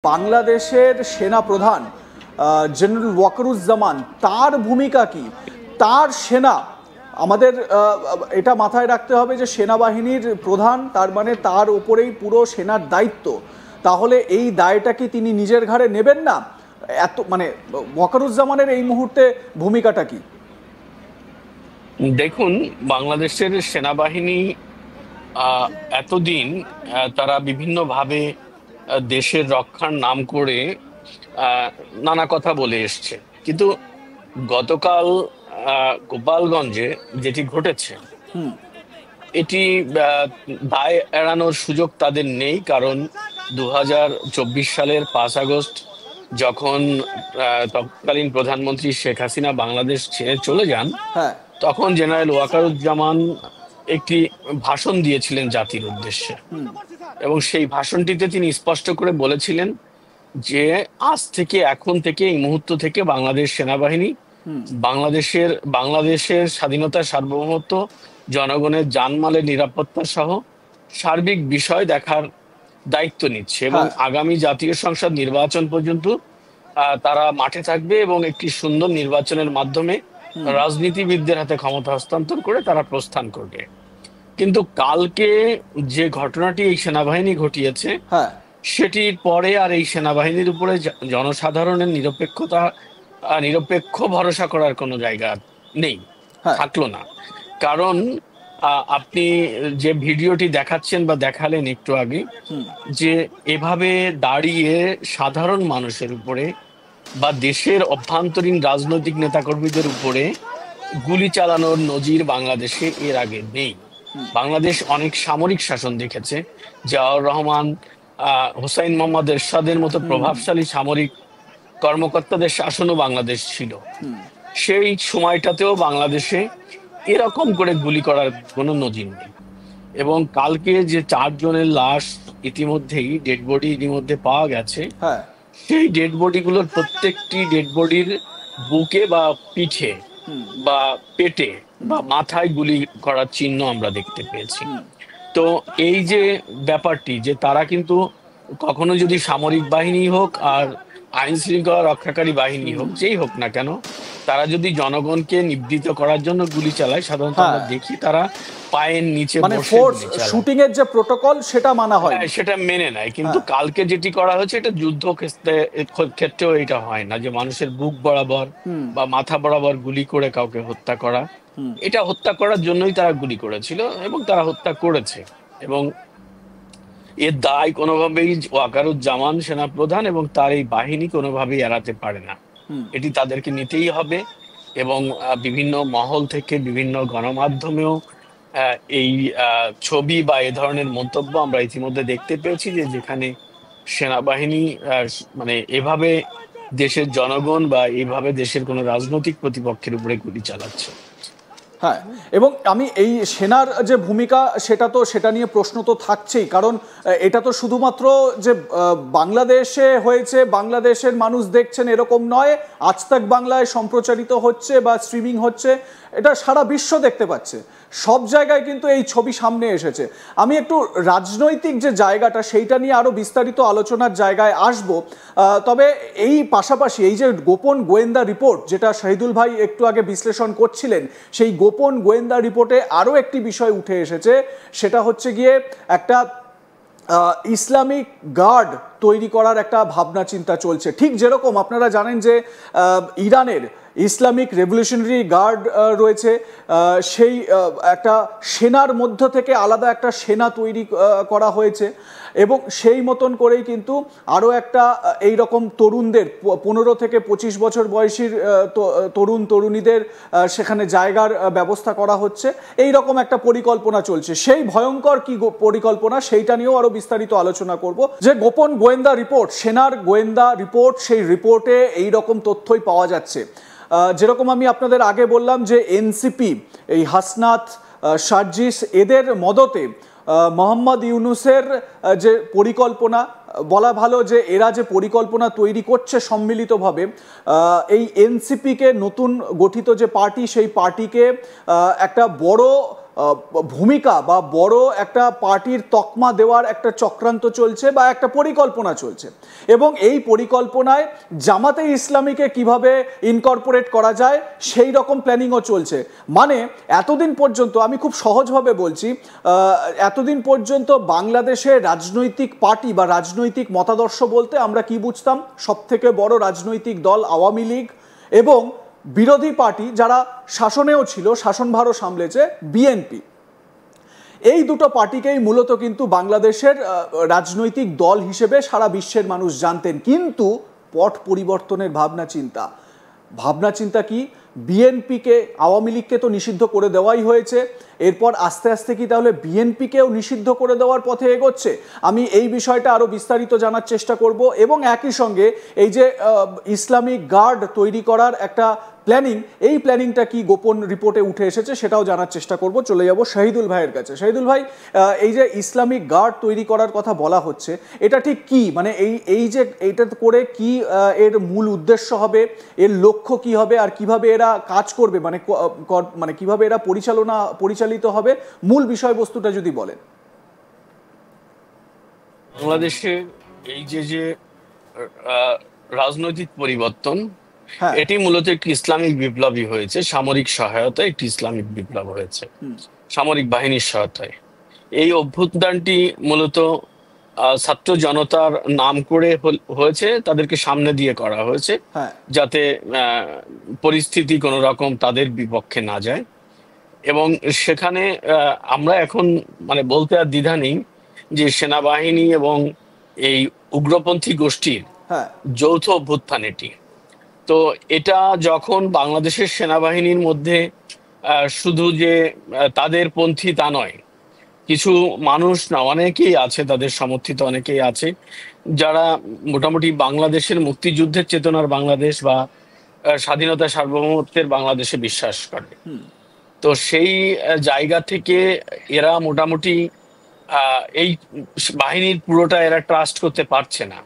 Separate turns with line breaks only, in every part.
বাংলাদেশের সেনা প্রধান জেনারেল ওয়াকারুজ্জামান তার ভূমিকা কি? তার সেনা আমাদের এটা মাথায় রাখতে হবে যে সেনাবাহিনীর প্রধান, তার মানে তার উপরেই পুরো সেনার দায়িত্ব। তাহলে এই দায়টা কি তিনি নিজের ঘাড়ে নেবেন না? এত মানে ওয়াকারুজ্জামানের এই মুহূর্তে ভূমিকাটা কি?
দেখুন, বাংলাদেশের সেনাবাহিনী এতদিন তারা বিভিন্নভাবে দেশের রক্ষার নাম করে নানা কথা বলে এসছে, কিন্তু গতকাল গোপালগঞ্জে যেটি ঘটেছে এটি দায় এড়ানোর সুযোগ তাদের নেই। কারণ 2024 সালের 5 আগস্ট যখন তৎকালীন প্রধানমন্ত্রী শেখ হাসিনা বাংলাদেশ ছেড়ে চলে যান,
হ্যাঁ,
তখন জেনারেল ওয়াকারুজ্জামান একটি ভাষণ দিয়েছিলেন জাতির উদ্দেশ্যে, এবং সেই ভাষণটিতে তিনি স্পষ্ট করে বলেছিলেন যে আজ থেকে, এখন থেকে, এই মুহূর্ত থেকে বাংলাদেশ সেনাবাহিনী বাংলাদেশের স্বাধীনতা, সার্বভৌমত্ব, জনগণের জানমালের নিরাপত্তা সহ সার্বিক বিষয় দেখার দায়িত্ব নিচ্ছে, এবং আগামী জাতীয় সংসদ নির্বাচন পর্যন্ত তারা মাঠে থাকবে এবং একটি সুন্দর নির্বাচনের মাধ্যমে রাজনীতিবিদদের হাতে ক্ষমতা হস্তান্তর করে তারা প্রস্থান করবে। কিন্তু কালকে যে ঘটনাটি এই সেনাবাহিনী ঘটিয়েছে, সেটির পরে আর এই সেনাবাহিনীর উপরে জনসাধারণের নিরপেক্ষ ভরসা করার কোনো জায়গা নেই, থাকলো না। কারণ আপনি যে ভিডিওটি দেখাচ্ছেন বা দেখালেন একটু আগে, যে এভাবে দাঁড়িয়ে সাধারণ মানুষের উপরে বা দেশের অভ্যন্তরীণ রাজনৈতিক নেতাকর্মীদের উপরে গুলি চালানোর নজির বাংলাদেশে এর আগে নেই। বাংলাদেশ অনেক সামরিক শাসন দেখেছে, জিয়াউর রহমান, হুসাইন মোহাম্মদ এরশাদের মতো প্রভাবশালী সামরিক কর্মকর্তাদের শাসনও বাংলাদেশ ছিল। সেই সময়টাতেও বাংলাদেশে এরকম করে গুলি করার কোনো নজির নেই। এবং কালকে যে 4 জনের লাশ ইতিমধ্যেই ডেড বডি ইতিমধ্যে পাওয়া গেছে, সেই ডেড বডিগুলোর প্রত্যেকটি ডেড বডির বুকে বা পিঠে বা পেটে বা মাথায় গুলি করার চিহ্ন আমরা দেখতে পেয়েছি। তো এই যে ব্যাপারটি, যে তারা কিন্তু কখনো, যদি সামরিক বাহিনী হোক আর আইন শৃঙ্খলা রক্ষাকারী বাহিনী হোক, যেই হোক না কেন, তারা যদি জনগণকে নিবৃত্ত করার জন্য গুলি চালায়, সাধারণত আমরা দেখি তারা পায়ের নিচে
শুটিং এর যে প্রটোকল সেটা মানা হয়,
সেটা মেনে নেয়। কিন্তু কালকে যেটি করা হয়েছে, এটা যুদ্ধ ক্ষেত্রেও এটা হয় না, যে মানুষের বুক বরাবর বা মাথা বরাবর গুলি করে কাউকে হত্যা করা। এটা হত্যা করার জন্যই তারা গুলি করেছিল এবং তারা হত্যা করেছে, এবং এর দায় কোনোভাবেই ওয়াকারুজ্জামান সেনাপ্রধান এবং তার এই বাহিনী কোনোভাবেই এড়াতে পারে না। এটি তাদেরকে নিতেই হবে। এবং বিভিন্ন মহল থেকে, বিভিন্ন গণমাধ্যমেও এই ছবি বা এ ধরনের মন্তব্য আমরা ইতিমধ্যে দেখতে পেয়েছি, যে যেখানে সেনাবাহিনী মানে এভাবে দেশের জনগণ বা এইভাবে দেশের কোনো রাজনৈতিক প্রতিপক্ষের উপরে গুলি চালাচ্ছে।
হ্যাঁ, এবং আমি এই সেনার যে ভূমিকা, সেটা নিয়ে প্রশ্ন তো থাকছেই। কারণ এটা তো শুধুমাত্র যে বাংলাদেশে হয়েছে, বাংলাদেশের মানুষ দেখছেন এরকম নয়, আজ তাক বাংলায় সম্প্রচারিত হচ্ছে বা স্ট্রিমিং হচ্ছে, এটা সারা বিশ্ব দেখতে পাচ্ছে। সব জায়গায় কিন্তু এই ছবি সামনে এসেছে। আমি একটু রাজনৈতিক যে জায়গাটা, সেইটা নিয়ে আরও বিস্তারিত আলোচনার জায়গায় আসব। তবে এই পাশাপাশি এই যে গোপন গোয়েন্দা রিপোর্ট, যেটা শহীদুল ভাই একটু আগে বিশ্লেষণ করছিলেন, সেই গোপন গোয়েন্দা রিপোর্টে আরও একটি বিষয় উঠে এসেছে। সেটা হচ্ছে গিয়ে একটা ইসলামিক গার্ড তৈরি করার একটা ভাবনা চিন্তা চলছে। ঠিক যেরকম আপনারা জানেন যে ইরানের ইসলামিক রেভলিউশনারি গার্ড রয়েছে, সেই একটা সেনার মধ্য থেকে আলাদা একটা সেনা তৈরি করা হয়েছে, এবং সেই মতন করেই কিন্তু আরও একটা এই রকম তরুণদের, 15 থেকে 25 বছর বয়সীর তরুণীদের সেখানে জায়গার ব্যবস্থা করা হচ্ছে। এই রকম একটা পরিকল্পনা চলছে। সেই ভয়ঙ্কর কি পরিকল্পনা, সেইটা নিয়েও আরও বিস্তারিত আলোচনা করব। যে গোপন গোয়েন্দা রিপোর্ট, সেনার গোয়েন্দা রিপোর্ট, সেই রিপোর্টে এই রকম তথ্যই পাওয়া যাচ্ছে। যেরকম আমি আপনাদের আগে বললাম যে এনসিপি, এই হাসনাত, সার্জিস, এদের মদতে মোহাম্মদ ইউনূসের যে পরিকল্পনা, বলা ভালো যে এরা যে পরিকল্পনা তৈরি করছে সম্মিলিতভাবে, এই এনসিপিকে, নতুন গঠিত যে পার্টি, সেই পার্টিকে একটা বড় ভূমিকা বা বড় একটা পার্টির তকমা দেওয়ার একটা চক্রান্ত চলছে বা একটা পরিকল্পনা চলছে, এবং এই পরিকল্পনায় জামাতে ইসলামীকে কিভাবে ইনকর্পোরেট করা যায় সেই রকম প্ল্যানিংও চলছে। মানে এতদিন পর্যন্ত, আমি খুব সহজভাবে বলছি, এতদিন পর্যন্ত বাংলাদেশে রাজনৈতিক পার্টি বা রাজনৈতিক মতাদর্শ বলতে আমরা কি বুঝতাম? সবথেকে বড় রাজনৈতিক দল আওয়ামী লীগ এবং বিরোধী পার্টি যারা শাসনেও ছিল, শাসনভারও সামলেছে, বিএনপি। এই দুটো পার্টিকেই মূলত কিন্তু বাংলাদেশের রাজনৈতিক দল হিসেবে সারা বিশ্বের মানুষ জানতেন। কিন্তু পট পরিবর্তনের ভাবনা চিন্তা কি? বিএনপিকে, আওয়ামী লীগকে তো নিষিদ্ধ করে দেওয়াই হয়েছে, এরপর আস্তে আস্তে কি তাহলে বিএনপিকেও নিষিদ্ধ করে দেওয়ার পথে এগোচ্ছে? আমি এই বিষয়টা আরও বিস্তারিত জানার চেষ্টা করব, এবং একই সঙ্গে এই যে ইসলামিক গার্ড তৈরি করার একটা প্ল্যানিং, এই প্ল্যানিংটা কি গোপন রিপোর্টে উঠে এসেছে সেটাও জানার চেষ্টা করব। চলে যাব শহীদুল ভাইয়ের কাছে। শহীদুল ভাই, এই যে ইসলামিক গার্ড তৈরি করার কথা বলা হচ্ছে, এটা ঠিক কি? মানে এই যে এইটা করে কি এর মূল উদ্দেশ্য হবে, এর লক্ষ্য কি হবে, আর কিভাবে এরা কাজ করবে, মানে কিভাবে এরা পরিচালিত হবে, মূল বিষয়বস্তুটা যদি বলেন।
বাংলাদেশে এই যে রাজনৈতিক পরিবর্তন, এটি মূলত একটি ইসলামিক বিপ্লবই হয়েছে। সামরিক সহায়তায় একটি ইসলামিক বিপ্লব হয়েছে, সামরিক বাহিনীর সহায়তায়। এই অভ্যুত্থানটি মূলত ছাত্র জনতার নাম করে হয়েছে, তাদেরকে সামনে দিয়ে করা হয়েছে যাতে পরিস্থিতি কোনো রকম তাদের বিপক্ষে না যায়। এবং সেখানে আমরা এখন মানে বলতে আর দ্বিধা নেই যে সেনাবাহিনী এবং এই উগ্রপন্থী গোষ্ঠীর যৌথ অভ্যুত্থান এটি। তো এটা যখন বাংলাদেশের সেনাবাহিনীর মধ্যে শুধু যে তাদের পন্থী তা নয়, কিছু মানুষ না, অনেকেই আছে, তাদের সমর্থিত অনেকেই আছে যারা মোটামুটি বাংলাদেশের মুক্তিযুদ্ধের চেতনার বাংলাদেশ বা স্বাধীনতা সার্বভৌমত্বের বাংলাদেশে বিশ্বাস করে। তো সেই জায়গা থেকে এরা মোটামুটি এই বাহিনীর পুরোটা এরা ট্রাস্ট করতে পারছে না,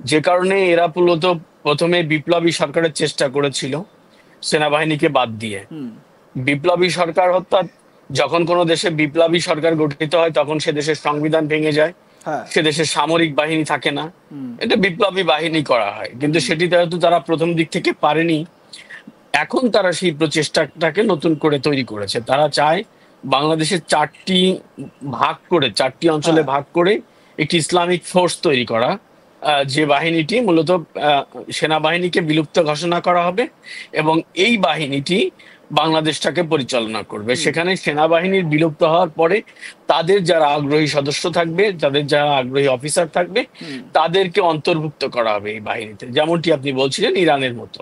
যে কারণে এরা মূলত প্রথমে বিপ্লবী সরকারের চেষ্টা করেছিল সেনাবাহিনীকে বাদ দিয়ে। বিপ্লবী সরকার অর্থাৎ যখন কোনো দেশে বিপ্লবী সরকার গঠিত হয় তখন সে দেশের সংবিধান ভেঙে যায়, সে দেশের সামরিক বাহিনী থাকে না, এটা বিপ্লবী বাহিনী করা হয়। কিন্তু সেটি যেহেতু তারা প্রথম দিক থেকে পারেনি, এখন তারা সেই প্রচেষ্টাটাকে নতুন করে তৈরি করেছে। তারা চায় বাংলাদেশের চারটি অঞ্চলে ভাগ করে একটি ইসলামিক ফোর্স তৈরি করা, যে বাহিনীটি মূলত সেনাবাহিনীকে বিলুপ্ত ঘোষণা করা হবে এবং এই বাহিনীটি বাংলাদেশটাকে পরিচালনা করবে। সেখানে সেনাবাহিনীর বিলুপ্ত হওয়ার পরে তাদের যারা আগ্রহী সদস্য থাকবে, তাদের যারা আগ্রহী অফিসার থাকবে, তাদেরকে অন্তর্ভুক্ত করা হবে এই বাহিনীতে, যেমনটি আপনি বলছিলেন ইরানের মতো।